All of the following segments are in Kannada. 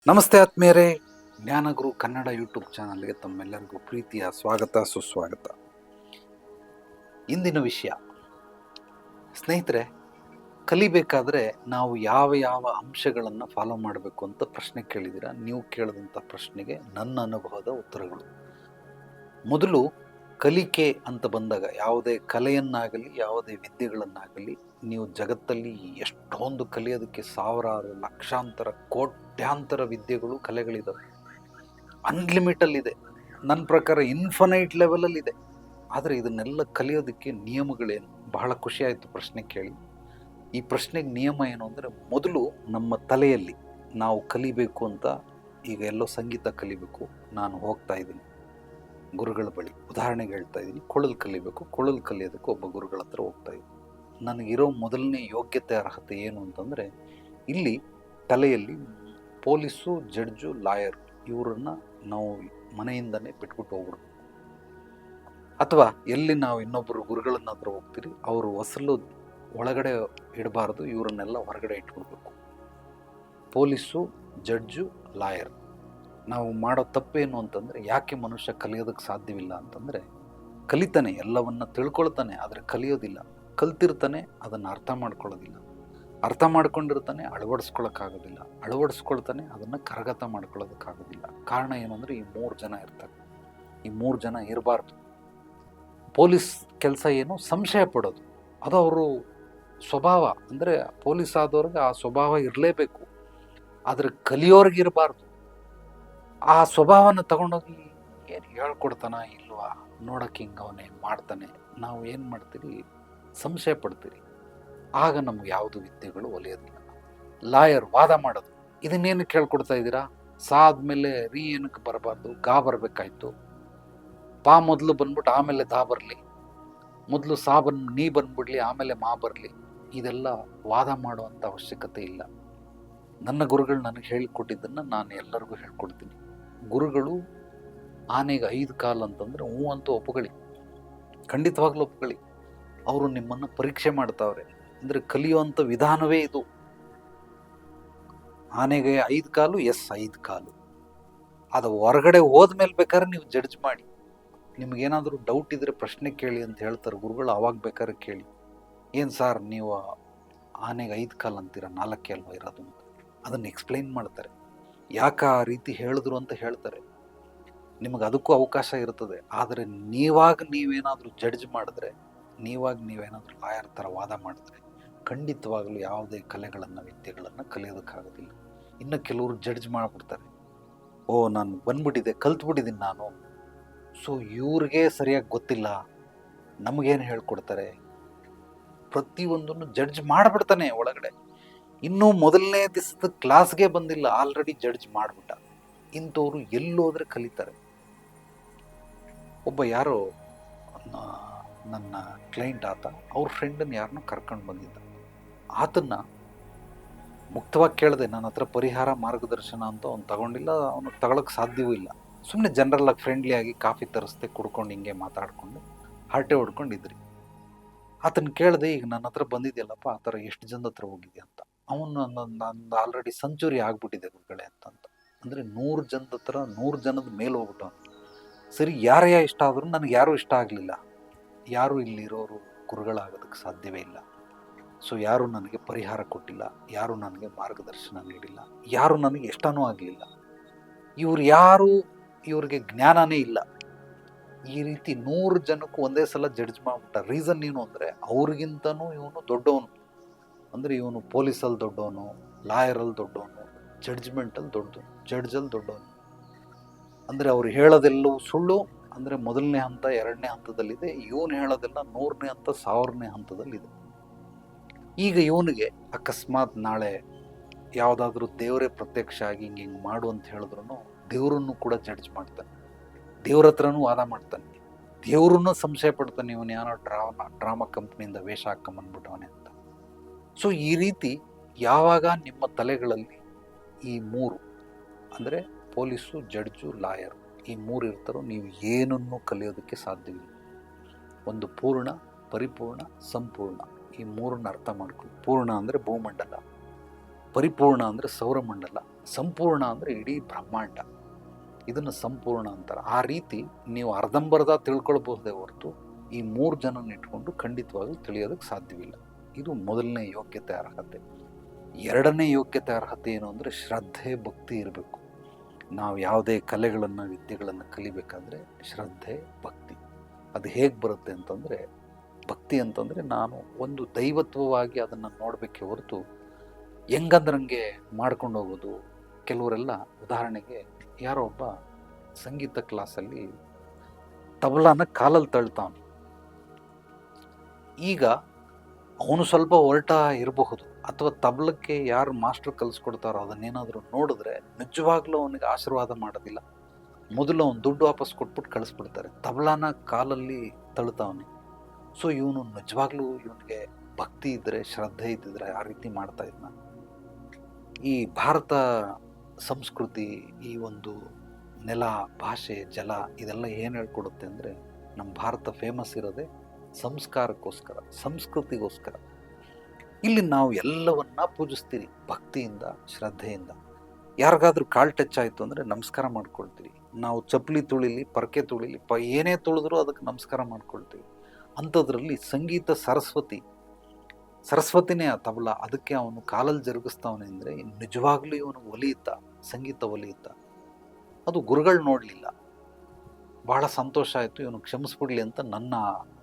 ನಮಸ್ತೆ ಆತ್ಮೀಯರೇ, ಜ್ಞಾನಗುರು ಕನ್ನಡ ಯೂಟ್ಯೂಬ್ ಚಾನಲ್ಗೆ ತಮ್ಮೆಲ್ಲರಿಗೂ ಪ್ರೀತಿಯ ಸ್ವಾಗತ ಸುಸ್ವಾಗತ. ಇಂದಿನ ವಿಷಯ ಸ್ನೇಹಿತರೆ, ಕಲಿಬೇಕಾದ್ರೆ ನಾವು ಯಾವ ಯಾವ ಅಂಶಗಳನ್ನು ಫಾಲೋ ಮಾಡಬೇಕು ಅಂತ ಪ್ರಶ್ನೆ ಕೇಳಿದ್ದೀರಾ. ನೀವು ಕೇಳಿದಂಥ ಪ್ರಶ್ನೆಗೆ ನನ್ನ ಅನುಭವದ ಉತ್ತರಗಳು. ಮೊದಲು ಕಲಿಕೆ ಅಂತ ಬಂದಾಗ ಯಾವುದೇ ಕಲೆಯನ್ನಾಗಲಿ ಯಾವುದೇ ವಿದ್ಯೆಗಳನ್ನಾಗಲಿ ನೀವು ಜಗತ್ತಲ್ಲಿ ಎಷ್ಟೊಂದು ಕಲಿಯೋದಕ್ಕೆ ಸಾವಿರಾರು ಲಕ್ಷಾಂತರ ಕೋಟ್ಯಾಂತರ ವಿದ್ಯೆಗಳು ಕಲೆಗಳಿದ್ದಾವೆ. ಅನ್ಲಿಮಿಟಲ್ ಇದೆ, ನನ್ನ ಪ್ರಕಾರ ಇನ್ಫನೈಟ್ ಲೆವೆಲಲ್ಲಿದೆ. ಆದರೆ ಇದನ್ನೆಲ್ಲ ಕಲಿಯೋದಕ್ಕೆ ನಿಯಮಗಳೇನು? ಬಹಳ ಖುಷಿ ಆಯಿತು ಪ್ರಶ್ನೆ ಕೇಳಿ. ಈ ಪ್ರಶ್ನೆಗೆ ನಿಯಮ ಏನು ಅಂದರೆ, ಮೊದಲು ನಮ್ಮ ತಲೆಯಲ್ಲಿ ನಾವು ಕಲಿಬೇಕು ಅಂತ, ಈಗ ಎಲ್ಲೋ ಸಂಗೀತ ಕಲಿಬೇಕು, ನಾನು ಹೋಗ್ತಾ ಇದ್ದೀನಿ ಗುರುಗಳ ಬಳಿ. ಉದಾಹರಣೆಗೆ ಹೇಳ್ತಾ ಇದ್ದೀನಿ, ಕೊಳಲು ಕಲಿಬೇಕು, ಕೊಳಲು ಕಲಿಯೋದಕ್ಕೆ ಒಬ್ಬ ಗುರುಗಳ ಹತ್ರ ಹೋಗ್ತಾ ಇದ್ದೀನಿ. ನನಗಿರೋ ಮೊದಲನೇ ಯೋಗ್ಯತೆ ಅರ್ಹತೆ ಏನು ಅಂತಂದರೆ, ಇಲ್ಲಿ ತಲೆಯಲ್ಲಿ ಪೊಲೀಸು, ಜಡ್ಜು, ಲಾಯರ್ ಇವರನ್ನು ನಾವು ಮನೆಯಿಂದನೇ ಬಿಟ್ಬಿಟ್ಟು ಹೋಗ್ಬಿಡ್ಬೇಕು. ಅಥವಾ ಎಲ್ಲಿ ನಾವು ಇನ್ನೊಬ್ಬರು ಗುರುಗಳನ್ನ ಹತ್ರ ಹೋಗ್ತೀರಿ, ಅವರು ಹೊಸಲು ಒಳಗಡೆ ಇಡಬಾರ್ದು, ಇವರನ್ನೆಲ್ಲ ಹೊರಗಡೆ ಇಟ್ಬಿಡ್ಬೇಕು. ಪೊಲೀಸು, ಜಡ್ಜು, ಲಾಯರ್ ನಾವು ಮಾಡೋ ತಪ್ಪೇನು ಅಂತಂದರೆ, ಯಾಕೆ ಮನುಷ್ಯ ಕಲಿಯೋದಕ್ಕೆ ಸಾಧ್ಯವಿಲ್ಲ ಅಂತಂದರೆ, ಕಲಿತಾನೆ, ಎಲ್ಲವನ್ನ ತಿಳ್ಕೊಳ್ತಾನೆ, ಆದರೆ ಕಲಿಯೋದಿಲ್ಲ. ಕಲ್ತಿರ್ತಾನೆ, ಅದನ್ನು ಅರ್ಥ ಮಾಡ್ಕೊಳ್ಳೋದಿಲ್ಲ. ಅರ್ಥ ಮಾಡ್ಕೊಂಡಿರ್ತಾನೆ, ಅಳವಡಿಸ್ಕೊಳ್ಳೋಕ್ಕಾಗೋದಿಲ್ಲ. ಅಳವಡಿಸ್ಕೊಳ್ತಾನೆ, ಅದನ್ನು ಕರಗತ ಮಾಡ್ಕೊಳ್ಳೋದಕ್ಕಾಗೋದಿಲ್ಲ. ಕಾರಣ ಏನು ಅಂದರೆ, ಈ 3 ಜನ ಇರ್ತಾರೆ. ಈ 3 ಜನ ಇರಬಾರ್ದು. ಪೊಲೀಸ್ ಕೆಲಸ ಏನು? ಸಂಶಯ ಪಡೋದು. ಅದು ಅವರು ಸ್ವಭಾವ. ಅಂದರೆ ಪೊಲೀಸ್ ಆದವ್ರಿಗೆ ಆ ಸ್ವಭಾವ ಇರಲೇಬೇಕು, ಆದರೆ ಕಲಿಯೋರ್ಗೆ ಇರಬಾರ್ದು. ಆ ಸ್ವಭಾವನ ತಗೊಂಡೋಗಿ ಏನು ಹೇಳ್ಕೊಡ್ತಾನ ಇಲ್ವಾ, ನೋಡೋಕೆ ಹಿಂಗೆ ಅವನೇ ಮಾಡ್ತಾನೆ, ನಾವು ಏನು ಮಾಡ್ತೀರಿ, ಸಂಶಯ ಪಡ್ತೀರಿ. ಆಗ ನಮ್ಗೆ ಯಾವುದು ವಿದ್ಯೆಗಳು ಒಲಿಯೋದಿಲ್ಲ. ಲಾಯರ್ ವಾದ ಮಾಡೋದು, ಇದನ್ನೇನು ಕೇಳ್ಕೊಡ್ತಾ ಇದ್ದೀರಾ, ಸಾ ಆದಮೇಲೆ ರೀ ಏನಕ್ಕೆ ಬರಬಾರ್ದು, ಗಾ ಬರಬೇಕಾಯ್ತು, ಪಾ ಮೊದಲು ಬಂದ್ಬಿಟ್ಟು ಆಮೇಲೆ ದಾ ಬರಲಿ, ಮೊದಲು ಸಾ ನೀ ಬಂದ್ಬಿಡ್ಲಿ ಆಮೇಲೆ ಮಾ ಬರಲಿ. ಇದೆಲ್ಲ ವಾದ ಮಾಡುವಂಥ ಅವಶ್ಯಕತೆ ಇಲ್ಲ. ನನ್ನ ಗುರುಗಳು ನನಗೆ ಹೇಳಿಕೊಟ್ಟಿದ್ದನ್ನು ನಾನು ಎಲ್ಲರಿಗೂ ಹೇಳ್ಕೊಡ್ತೀನಿ. ಗುರುಗಳು ಆನೆಗೆ 5 ಕಾಲು ಅಂತಂದರೆ ಹ್ಞೂ ಅಂತ ಒಪ್ಪುಗಳಿ, ಖಂಡಿತವಾಗ್ಲೂ ಒಪ್ಪುಗಳಿ. ಅವರು ನಿಮ್ಮನ್ನು ಪರೀಕ್ಷೆ ಮಾಡ್ತಾವ್ರೆ. ಅಂದರೆ ಕಲಿಯುವಂಥ ವಿಧಾನವೇ ಇದು. ಆನೆಗೆ 5 ಕಾಲು, 5 ಕಾಲು. ಅದು ಹೊರಗಡೆ ಹೋದ್ಮೇಲೆ ಬೇಕಾದ್ರೆ ನೀವು ಜಡ್ಜ್ ಮಾಡಿ. ನಿಮಗೇನಾದರೂ ಡೌಟ್ ಇದ್ದರೆ ಪ್ರಶ್ನೆ ಕೇಳಿ ಅಂತ ಹೇಳ್ತಾರೆ ಗುರುಗಳು. ಆವಾಗ ಬೇಕಾದ್ರೆ ಕೇಳಿ, ಏನು ಸಾರ್ ನೀವು ಆನೆಗೆ 5 ಕಾಲು ಅಂತೀರ, 4 ಅಲ್ವಾ ಇರೋದು ಅಂತ. ಅದನ್ನು ಎಕ್ಸ್ಪ್ಲೈನ್ ಮಾಡ್ತಾರೆ, ಯಾಕೆ ಆ ರೀತಿ ಹೇಳಿದ್ರು ಅಂತ ಹೇಳ್ತಾರೆ. ನಿಮಗೆ ಅದಕ್ಕೂ ಅವಕಾಶ ಇರ್ತದೆ. ಆದರೆ ನೀವೇನಾದರೂ ಜಡ್ಜ್ ಮಾಡಿದ್ರೆ, ನೀವೇನಾದರೂ ಲಾಯರ್ ಥರ ವಾದ ಮಾಡಿದ್ರೆ, ಖಂಡಿತವಾಗಲೂ ಯಾವುದೇ ಕಲೆಗಳನ್ನು, ವಿದ್ಯೆಗಳನ್ನು ಕಲಿಯೋದಕ್ಕಾಗೋದಿಲ್ಲ. ಇನ್ನು ಕೆಲವರು ಜಡ್ಜ್ ಮಾಡಿಬಿಡ್ತಾರೆ, ಓ ನಾನು ಬಂದ್ಬಿಟ್ಟಿದ್ದೆ, ಕಲ್ತ್ಬಿಟ್ಟಿದ್ದೀನಿ ನಾನು, ಸೊ ಇವ್ರಿಗೆ ಸರಿಯಾಗಿ ಗೊತ್ತಿಲ್ಲ, ನಮಗೇನು ಹೇಳ್ಕೊಡ್ತಾರೆ, ಪ್ರತಿಯೊಂದನ್ನು ಜಡ್ಜ್ ಮಾಡಿಬಿಡ್ತಾನೆ ಒಳಗಡೆ. ಇನ್ನೂ ಮೊದಲನೇ ದಿವಸದ ಕ್ಲಾಸ್ಗೆ ಬಂದಿಲ್ಲ, ಆಲ್ರೆಡಿ ಜಡ್ಜ್ ಮಾಡಿಬಿಟ್ಟ. ಇಂಥವ್ರು ಎಲ್ಲೋದ್ರೆ ಕಲಿತಾರೆ. ಒಬ್ಬ ಯಾರೋ ನನ್ನ ಕ್ಲೈಂಟ್ ಆತ, ಅವ್ರ ಫ್ರೆಂಡನ್ನು ಯಾರನ್ನೂ ಕರ್ಕೊಂಡು ಬಂದಿದ್ದ. ಆತನ್ನ ಮುಕ್ತವಾಗಿ ಕೇಳಿದೆ, ನನ್ನ ಹತ್ರ ಪರಿಹಾರ ಮಾರ್ಗದರ್ಶನ ಅಂತ ಅವ್ನು ತಗೊಂಡಿಲ್ಲ, ಅವನು ತಗೊಳಕ್ಕೆ ಸಾಧ್ಯವೂ ಇಲ್ಲ. ಸುಮ್ಮನೆ ಜನರಲ್ಲಾಗಿ ಫ್ರೆಂಡ್ಲಿಯಾಗಿ ಕಾಫಿ ತರಿಸ್ದೆ, ಕುಡ್ಕೊಂಡು ಹಿಂಗೆ ಮಾತಾಡಿಕೊಂಡು ಹರಟೆ ಹೊಡ್ಕೊಂಡಿದ್ರಿ. ಆತನ ಕೇಳಿದೆ, ಈಗ ನನ್ನ ಹತ್ರ ಬಂದಿದೆಯಲ್ಲಪ್ಪ, ಆ ಥರ ಎಷ್ಟು ಜನದ ಹತ್ರ ಹೋಗಿದ್ಯಾ ಅಂತ. ಅವನು ನಂದು ಆಲ್ರೆಡಿ ಸೆಂಚುರಿ ಆಗ್ಬಿಟ್ಟಿದೆ ಗುರುಗಳೇ ಅಂತ. ಅಂದರೆ 100 ಜನದ ಹತ್ರ, 100 ಜನದ ಮೇಲೆ ಹೋಗ್ಬಿಟ್ಟು. ಸರಿ, ಯಾರೇ ಇಷ್ಟ ಆದರೂ ನನಗೆ ಯಾರೂ ಇಷ್ಟ ಆಗಲಿಲ್ಲ. ಯಾರೂ ಇಲ್ಲಿರೋರು ಗುರುಗಳಾಗೋದಕ್ಕೆ ಸಾಧ್ಯವೇ ಇಲ್ಲ. ಸೊ ಯಾರೂ ನನಗೆ ಪರಿಹಾರ ಕೊಟ್ಟಿಲ್ಲ, ಯಾರೂ ನನಗೆ ಮಾರ್ಗದರ್ಶನ ನೀಡಿಲ್ಲ, ಯಾರೂ ನನಗೆ ಇಷ್ಟನೂ ಆಗಲಿಲ್ಲ. ಇವ್ರಿಗೆ ಜ್ಞಾನನೇ ಇಲ್ಲ. ಈ ರೀತಿ 100 ಜನಕ್ಕೂ ಒಂದೇ ಸಲ ಜಡ್ಜ್ ಮಾಡಿಬಿಟ್ಟ. ರೀಸನ್ ಏನು ಅಂದರೆ, ಅವ್ರಿಗಿಂತನೂ ಇವನು ದೊಡ್ಡವನು. ಅಂದರೆ ಇವನು ಪೊಲೀಸಲ್ಲಿ ದೊಡ್ಡವನು, ಲಾಯರಲ್ಲಿ ದೊಡ್ಡವನು, ಜಡ್ಜ್ಮೆಂಟಲ್ಲಿ ದೊಡ್ಡವನು, ಜಡ್ಜಲ್ಲಿ ದೊಡ್ಡವನು. ಅಂದರೆ ಅವ್ರು ಹೇಳೋದೆಲ್ಲವೂ ಸುಳ್ಳು. ಅಂದರೆ ಮೊದಲನೇ ಹಂತ, 2ನೇ ಹಂತದಲ್ಲಿದೆ. ಇವನು ಹೇಳೋದೆಲ್ಲ 100ನೇ ಹಂತ, 1000ನೇ ಹಂತದಲ್ಲಿದೆ. ಈಗ ಇವನಿಗೆ ಅಕಸ್ಮಾತ್ ನಾಳೆ ಯಾವುದಾದ್ರೂ ದೇವರೇ ಪ್ರತ್ಯಕ್ಷ ಆಗಿ ಹಿಂಗೆ ಮಾಡು ಅಂತ ಹೇಳಿದ್ರು, ದೇವರನ್ನು ಕೂಡ ಜಡ್ಜ್ ಮಾಡ್ತಾನೆ, ದೇವ್ರ ಹತ್ರನೂ ವಾದ ಮಾಡ್ತಾನೆ, ದೇವ್ರನ್ನೂ ಸಂಶಯ ಪಡ್ತಾನೆ, ಇವನು ಯಾರೋ ಡ್ರಾಮಾ ಕಂಪ್ನಿಯಿಂದ ವೇಷ ಹಾಕೊಂಬಂದ್ಬಿಟ್ಟವನೇ ಅಂತ. ಸೊ ಈ ರೀತಿ ಯಾವಾಗ ನಿಮ್ಮ ತಲೆಗಳಲ್ಲಿ ಈ 3 ಅಂದರೆ ಪೊಲೀಸು, ಜಡ್ಜು, ಲಾಯರ್, ಈ 3 ಇರ್ತಾರೋ, ನೀವು ಏನನ್ನೂ ಕಲಿಯೋದಕ್ಕೆ ಸಾಧ್ಯವಿಲ್ಲ. ಒಂದು ಪೂರ್ಣ, ಪರಿಪೂರ್ಣ, ಸಂಪೂರ್ಣ, ಈ 3ನ್ನ ಅರ್ಥ ಮಾಡ್ಕೊಳ್ಳಿ. ಪೂರ್ಣ ಅಂದರೆ ಭೂಮಂಡಲ, ಪರಿಪೂರ್ಣ ಅಂದರೆ ಸೌರಮಂಡಲ, ಸಂಪೂರ್ಣ ಅಂದರೆ ಇಡೀ ಬ್ರಹ್ಮಾಂಡ, ಇದನ್ನು ಸಂಪೂರ್ಣ ಅಂತಾರೆ. ಆ ರೀತಿ ನೀವು ಅರ್ಧಂಬರ್ಧ ತಿಳ್ಕೊಳ್ಬಹುದೇ ಹೊರತು ಈ 3 ಜನನ ಇಟ್ಕೊಂಡು ಖಂಡಿತವಾಗ್ಲೂ ತಿಳಿಯೋದಕ್ಕೆ ಸಾಧ್ಯವಿಲ್ಲ. ಇದು ಮೊದಲನೇ ಯೋಗ್ಯತೆ ಅರ್ಹತೆ. ಎರಡನೇ ಯೋಗ್ಯತೆ ಅರ್ಹತೆ ಏನು ಅಂದರೆ ಶ್ರದ್ಧೆ ಭಕ್ತಿ ಇರಬೇಕು. ನಾವು ಯಾವುದೇ ಕಲೆಗಳನ್ನು ವಿದ್ಯೆಗಳನ್ನು ಕಲಿಬೇಕಾದ್ರೆ ಶ್ರದ್ಧೆ ಭಕ್ತಿ. ಅದು ಹೇಗೆ ಬರುತ್ತೆ ಅಂತಂದರೆ, ಭಕ್ತಿ ಅಂತಂದರೆ ನಾನು ಒಂದು ದೈವತ್ವವಾಗಿ ಅದನ್ನು ನೋಡಬೇಕೆ ಹೊರತು ಹೆಂಗಂದ್ರಂಗೆ ಮಾಡ್ಕೊಂಡು ಹೋಗೋದು. ಕೆಲವರೆಲ್ಲ ಉದಾಹರಣೆಗೆ ಯಾರೋ ಒಬ್ಬ ಸಂಗೀತ ಕ್ಲಾಸಲ್ಲಿ ತಬಲಾನ ಕಾಲಲ್ಲಿ ತಳ್ತಾವನು. ಈಗ ಅವನು ಸ್ವಲ್ಪ ಹೊರಟ ಇರಬಹುದು, ಅಥವಾ ತಬಲಕ್ಕೆ ಯಾರು ಮಾಸ್ಟರ್ ಕಲಿಸ್ಕೊಡ್ತಾರೋ ಅದನ್ನೇನಾದರೂ ನೋಡಿದ್ರೆ ನಿಜವಾಗ್ಲೂ ಅವನಿಗೆ ಆಶೀರ್ವಾದ ಮಾಡೋದಿಲ್ಲ. ಮೊದಲು ಅವನು ದುಡ್ಡು ವಾಪಸ್ ಕೊಟ್ಬಿಟ್ಟು ಕಳಿಸ್ಬಿಡ್ತಾರೆ. ತಬಲಾನ ಕಾಲಲ್ಲಿ ತಳ್ತಾವನೆ. ಸೊ ಇವನು ನಿಜವಾಗ್ಲೂ ಇವನಿಗೆ ಭಕ್ತಿ ಇದ್ದರೆ, ಶ್ರದ್ಧೆ ಇದ್ದಿದ್ರೆ ಆ ರೀತಿ ಮಾಡ್ತಾ ಇದ್ನ. ಈ ಭಾರತ ಸಂಸ್ಕೃತಿ, ಈ ಒಂದು ನೆಲ, ಭಾಷೆ, ಜಲ ಇದೆಲ್ಲ ಏನು ಹೇಳ್ಕೊಡುತ್ತೆ ಅಂದರೆ, ನಮ್ಮ ಭಾರತ ಫೇಮಸ್ ಇರೋದೇ ಸಂಸ್ಕಾರಕ್ಕೋಸ್ಕರ, ಸಂಸ್ಕೃತಿಗೋಸ್ಕರ. ಇಲ್ಲಿ ನಾವು ಎಲ್ಲವನ್ನ ಪೂಜಿಸ್ತೀರಿ ಭಕ್ತಿಯಿಂದ, ಶ್ರದ್ಧೆಯಿಂದ. ಯಾರಿಗಾದ್ರೂ ಕಾಲ್ ಟಚ್ ಆಯಿತು ಅಂದರೆ ನಮಸ್ಕಾರ ಮಾಡ್ಕೊಳ್ತೀರಿ. ನಾವು ಚಪ್ಪಲಿ ತುಳಿಲಿ, ಪರಕೆ ತುಳಿಲಿ, ಏನೇ ತುಳಿದ್ರೂ ಅದಕ್ಕೆ ನಮಸ್ಕಾರ ಮಾಡ್ಕೊಳ್ತೀವಿ. ಅಂಥದ್ರಲ್ಲಿ ಸಂಗೀತ ಸರಸ್ವತಿನೇ ಆ ತಬಲ, ಅದಕ್ಕೆ ಅವನು ಕಾಲಲ್ಲಿ ಜರುಗಿಸ್ತಾವನೆ ಅಂದರೆ ನಿಜವಾಗ್ಲೂ ಇವನು ಒಲಿಯುತ್ತ, ಸಂಗೀತ ಒಲಿಯುತ್ತ. ಅದು ಗುರುಗಳು ನೋಡಲಿಲ್ಲ, ಬಹಳ ಸಂತೋಷ ಆಯಿತು, ಇವನು ಕ್ಷಮಿಸ್ಬಿಡ್ಲಿ ಅಂತ ನನ್ನ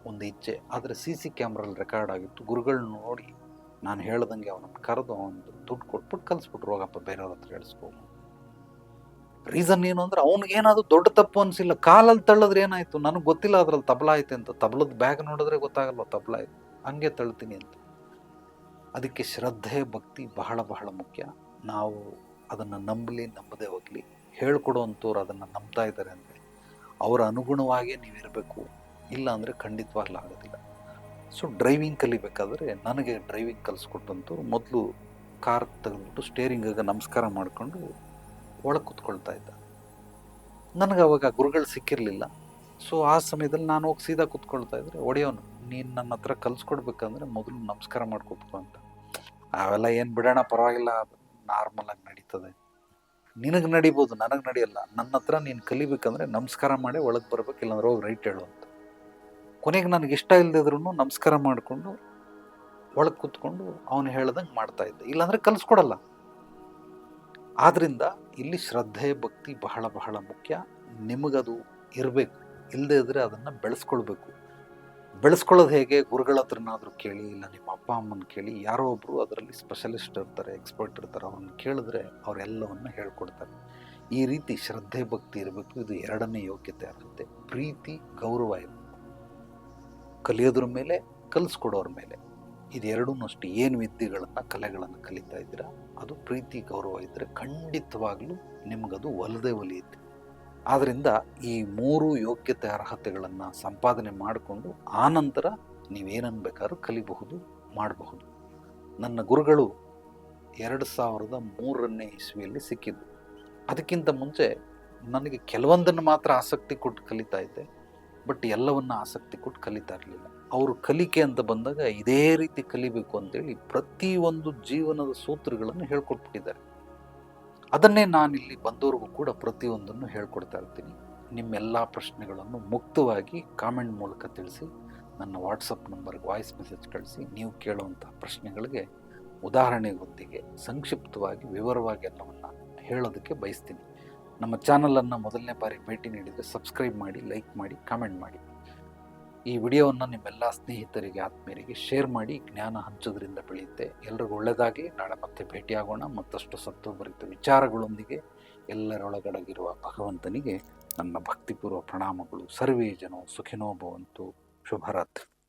ಒಂದು ಇಚ್ಛೆ. ಆದರೆ CC ಕ್ಯಾಮ್ರಲ್ಲಿ ರೆಕಾರ್ಡ್ ಆಗಿತ್ತು. ಗುರುಗಳು ನೋಡಿ ನಾನು ಹೇಳ್ದಂಗೆ ಅವನನ್ನು ಕರೆದು ಅವನು ದುಡ್ಡು ಕೊಟ್ಬಿಟ್ಟು ಕಲಿಸ್ಬಿಟ್ರು, ಹೋಗಪ್ಪ ಬೇರೆಯವ್ರ ಹತ್ರ ಹೇಳಿಸ್ಕೊ. ರೀಸನ್ ಏನು ಅಂದರೆ ಅವ್ನಿಗೇನಾದ್ರು ದೊಡ್ಡ ತಪ್ಪು ಅನಿಸಿಲ್ಲ. ಕಾಲಲ್ಲಿ ತಳ್ಳೋದ್ರೆ ಏನಾಯಿತು, ನನಗೆ ಗೊತ್ತಿಲ್ಲ ಅದ್ರಲ್ಲಿ ತಬಲ ಐತೆ ಅಂತ. ತಬಲದ ಬ್ಯಾಗ್ ನೋಡಿದ್ರೆ ಗೊತ್ತಾಗಲ್ವ ತಬಲ ಆಯ್ತು, ಹಂಗೆ ತಳ್ತೀನಿ ಅಂತ. ಅದಕ್ಕೆ ಶ್ರದ್ಧೆ ಭಕ್ತಿ ಬಹಳ ಬಹಳ ಮುಖ್ಯ. ನಾವು ಅದನ್ನು ನಂಬಲಿ ನಂಬದೇ ಹೋಗಲಿ, ಹೇಳ್ಕೊಡುವಂಥವ್ರು ಅದನ್ನು ನಂಬ್ತಾ ಇದ್ದಾರೆ ಅಂದರೆ ಅವರ ಅನುಗುಣವಾಗಿ ನೀವಿರಬೇಕು. ಇಲ್ಲ ಅಂದರೆ ಖಂಡಿತವಾಗ್ಲೂ ಆಗೋದಿಲ್ಲ. ಸೊ ಡ್ರೈವಿಂಗ್ ಕಲಿಬೇಕಾದ್ರೆ ನನಗೆ ಡ್ರೈವಿಂಗ್ ಕಲಿಸ್ಕೊಟ್ಟಂಥವ್ರು ಮೊದಲು ಕಾರ್ ತೆಗೆದ್ಬಿಟ್ಟು ಸ್ಟೇರಿಂಗಿಗೆ ನಮಸ್ಕಾರ ಮಾಡಿಕೊಂಡು ಒಳಗೆ ಕೂತ್ಕೊಳ್ತಾ ಇದ್ದ. ನನಗೆ ಅವಾಗ ಗುರುಗಳು ಸಿಕ್ಕಿರಲಿಲ್ಲ. ಸೊ ಆ ಸಮಯದಲ್ಲಿ ನಾನು ಹೋಗಿ ಸೀದಾ ಕೂತ್ಕೊಳ್ತಾ ಇದ್ರೆ ಒಡೆಯೋನು, ನೀನು ನನ್ನ ಹತ್ರ ಕಲಿಸ್ಕೊಡ್ಬೇಕಂದ್ರೆ ಮೊದಲು ನಮಸ್ಕಾರ ಮಾಡಿ ಕೂತ್ಕೊ ಅಂತ. ಅವೆಲ್ಲ ಏನು ಬಿಡೋಣ, ಪರವಾಗಿಲ್ಲ, ನಾರ್ಮಲ್ ಆಗಿ ನಡೀತದೆ, ನಿನಗೆ ನಡಿಬೋದು, ನನಗೆ ನಡೆಯಲ್ಲ. ನನ್ನ ಹತ್ರ ನೀನು ಕಲಿಬೇಕಂದ್ರೆ ನಮಸ್ಕಾರ ಮಾಡಿ ಒಳಗೆ ಬರ್ಬೇಕು, ಇಲ್ಲಾಂದ್ರೆ ಹೋಗಿ ರೈಟ್ ಹೇಳು ಅಂತ. ಕೊನೆಗೆ ನನಗೆ ಇಷ್ಟ ಇಲ್ಲದಿದ್ರು ನಮಸ್ಕಾರ ಮಾಡಿಕೊಂಡು ಒಳಗೆ ಕೂತ್ಕೊಂಡು ಅವನು ಹೇಳ್ದಂಗೆ ಮಾಡ್ತಾ ಇದ್ದೆ, ಇಲ್ಲಾಂದರೆ ಕಲಿಸ್ಕೊಡಲ್ಲ. ಆದ್ದರಿಂದ ಇಲ್ಲಿ ಶ್ರದ್ಧೆ ಭಕ್ತಿ ಬಹಳ ಬಹಳ ಮುಖ್ಯ. ನಿಮಗದು ಇರಬೇಕು, ಇಲ್ಲದೇ ಇದ್ದರೆ ಅದನ್ನು ಬೆಳೆಸ್ಕೊಳ್ಬೇಕು. ಬೆಳೆಸ್ಕೊಳ್ಳೋದು ಹೇಗೆ? ಗುರುಗಳ ಹತ್ರನಾದರೂ ಕೇಳಿ, ಇಲ್ಲ ನಿಮ್ಮ ಅಪ್ಪ ಅಮ್ಮನ ಕೇಳಿ. ಯಾರೋ ಒಬ್ಬರು ಅದರಲ್ಲಿ ಸ್ಪೆಷಲಿಸ್ಟ್ ಇರ್ತಾರೆ, ಎಕ್ಸ್ಪರ್ಟ್ ಇರ್ತಾರೆ, ಅವ್ರನ್ನ ಕೇಳಿದ್ರೆ ಅವರೆಲ್ಲವನ್ನು ಹೇಳ್ಕೊಡ್ತಾರೆ. ಈ ರೀತಿ ಶ್ರದ್ಧೆ ಭಕ್ತಿ ಇರಬೇಕು. ಇದು ಎರಡನೇ ಯೋಗ್ಯತೆ ಆಗುತ್ತೆ. ಪ್ರೀತಿ ಗೌರವ ಇರಬೇಕು, ಕಲಿಯೋದ್ರ ಮೇಲೆ, ಕಲಿಸ್ಕೊಡೋರ ಮೇಲೆ. ಇದೆರಡೂ ಅಷ್ಟು ಏನು ವಿದ್ಯೆಗಳನ್ನು, ಕಲೆಗಳನ್ನು ಕಲಿತಾ ಇದ್ದೀರಾ, ಅದು ಪ್ರೀತಿ ಗೌರವ ಇದ್ದರೆ ಖಂಡಿತವಾಗ್ಲೂ ನಿಮಗದು ಒಲದೇ ಒಲಿಯುತ್ತೆ. ಆದ್ದರಿಂದ ಈ 3 ಯೋಗ್ಯತೆ ಅರ್ಹತೆಗಳನ್ನು ಸಂಪಾದನೆ ಮಾಡಿಕೊಂಡು ಆನಂತರ ನೀವೇನನ್ನು ಬೇಕಾದ್ರೂ ಕಲಿಬಹುದು, ಮಾಡಬಹುದು. ನನ್ನ ಗುರುಗಳು 2003ನೇ ಇಸ್ವಿಯಲ್ಲಿ ಸಿಕ್ಕಿದ್ದು. ಅದಕ್ಕಿಂತ ಮುಂಚೆ ನನಗೆ ಕೆಲವೊಂದನ್ನು ಮಾತ್ರ ಆಸಕ್ತಿ ಕೊಟ್ಟು ಕಲಿತಾ ಇದ್ದೆ, ಬಟ್ ಎಲ್ಲವನ್ನ ಆಸಕ್ತಿ ಕೊಟ್ಟು ಕಲಿತಾ ಇರಲಿಲ್ಲ. ಅವರು ಕಲಿಕೆ ಅಂತ ಬಂದಾಗ ಇದೇ ರೀತಿ ಕಲಿಬೇಕು ಅಂತೇಳಿ ಪ್ರತಿಯೊಂದು ಜೀವನದ ಸೂತ್ರಗಳನ್ನು ಹೇಳ್ಕೊಟ್ಬಿಟ್ಟಿದ್ದಾರೆ. ಅದನ್ನೇ ನಾನಿಲ್ಲಿ ಬಂದವ್ರಿಗೂ ಕೂಡ ಪ್ರತಿಯೊಂದನ್ನು ಹೇಳ್ಕೊಡ್ತಾ ಇರ್ತೀನಿ. ನಿಮ್ಮೆಲ್ಲ ಪ್ರಶ್ನೆಗಳನ್ನು ಮುಕ್ತವಾಗಿ ಕಾಮೆಂಟ್ ಮೂಲಕ ತಿಳಿಸಿ, ನನ್ನ ವಾಟ್ಸಪ್ ನಂಬರ್ಗೆ ವಾಯ್ಸ್ ಮೆಸೇಜ್ ಕಳಿಸಿ. ನೀವು ಕೇಳುವಂಥ ಪ್ರಶ್ನೆಗಳಿಗೆ ಉದಾಹರಣೆಯೊಂದಿಗೆ ಸಂಕ್ಷಿಪ್ತವಾಗಿ ವಿವರವಾಗಿ ಎಲ್ಲವನ್ನು ಹೇಳೋದಕ್ಕೆ ಬಯಸ್ತೀನಿ. ನಮ್ಮ ಚಾನಲನ್ನು ಮೊದಲನೇ ಬಾರಿ ಭೇಟಿ ನೀಡಿದರೆ ಸಬ್ಸ್ಕ್ರೈಬ್ ಮಾಡಿ, ಲೈಕ್ ಮಾಡಿ, ಕಾಮೆಂಟ್ ಮಾಡಿ. ಈ ವಿಡಿಯೋವನ್ನು ನಿಮ್ಮೆಲ್ಲ ಸ್ನೇಹಿತರಿಗೆ, ಆತ್ಮೀಯರಿಗೆ ಶೇರ್ ಮಾಡಿ. ಜ್ಞಾನ ಹಂಚೋದ್ರಿಂದ ಬೆಳೆಯುತ್ತೆ. ಎಲ್ರಿಗೂ ಒಳ್ಳೆಯದಾಗಲಿ. ನಾಳೆ ಮತ್ತೆ ಭೇಟಿಯಾಗೋಣ ಮತ್ತಷ್ಟು ಸತ್ವಭರಿತ ವಿಚಾರಗಳೊಂದಿಗೆ. ಎಲ್ಲರೊಳಗಡಗಿರುವ ಭಗವಂತನಿಗೆ ನನ್ನ ಭಕ್ತಿಪೂರ್ವ ಪ್ರಣಾಮಗಳು. ಸರ್ವೇ ಜನೋ ಸುಖಿನೋ ಭವಂತು. ಶುಭರಾತ್ರಿ.